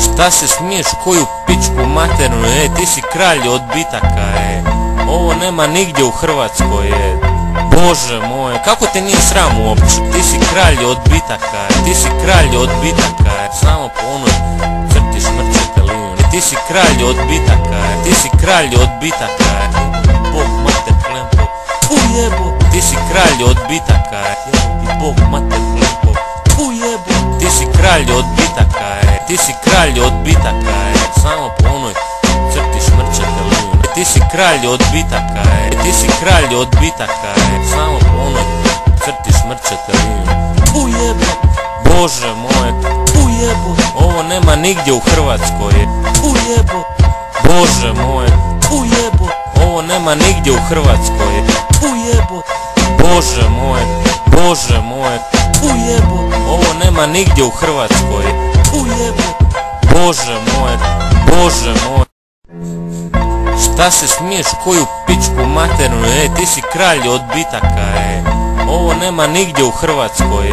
Šta se smiješ, koju pičku maternu, ti si kralj odbitaka, ovo nema nigdje u Hrvatskoj, Bože moj, kako te nije sram uopće, ti si kralj odbitaka, ti si kralj odbitaka, samo po onoj crti šmrčete liniju, ti si kralj odbitaka, ti si kralj odbitaka, Bog mater plempo, jebo, ti si kralj odbitaka, Bog mater plempo, jebo, ti si kralj odbitaka, ti si kralj odbitaka, samo po onoj crti šmrčete liniju, ti si kralj odbitaka, ti si kralj odbitaka, samo po onoj crti šmrčete liniju, jebo, Bože moj, jebo, ovo nema nigdje u Hrvatskoj, jebo, Bože moj, jebo, ovo nema nigdje u Hrvatskoj, jebo, Bože moj, jebo, ovo nema nigdje u Hrvatskoj, jebo, Bože moj, šta se smiješ, koju pičku maternu, ti si kralj odbitaka, ovo nema nigdje u Hrvatskoj,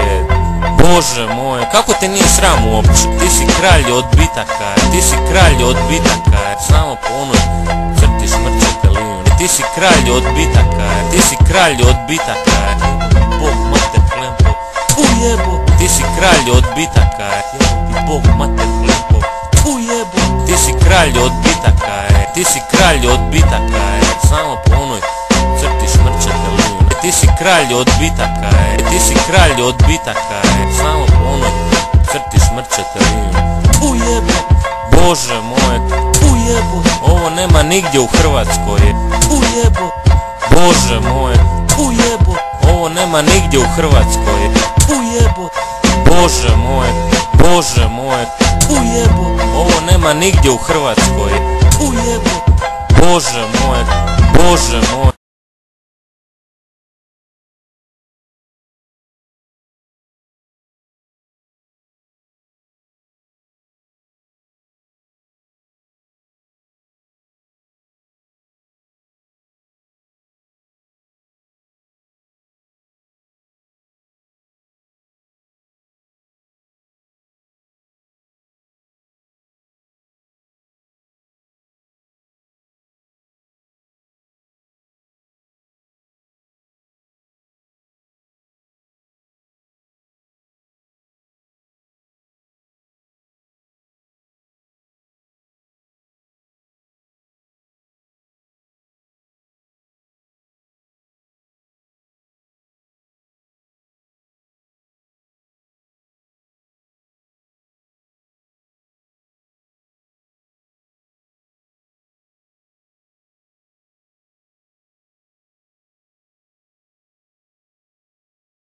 Bože moj, kako te nije sram uopće, ti si kralj odbitaka, ti si kralj odbitaka, samo po onoj crti šmrčete liniju, ti si kralj odbitaka, ti si kralj odbitaka, Bog mater plempo, jebo, ti si kralj odbitaka, Bog mater plempo, jebo, ti si kralj odbitaka, ti si kralj odbitaka, samo po onoj crti šmrčete liniju, ti si kralj odbitaka, ti si kralj odbitaka, samo po onoj crti šmrčete liniju, jebo, Bože moj, jebo, ovo nema nigdje u Hrvatskoj, jebo, Bože moj, jebo, ovo nema nigdje u Hrvatskoj, jebo, Bože moj, jebo, ovo nema nigdje u Hrvatskoj, jebo, Bože moj.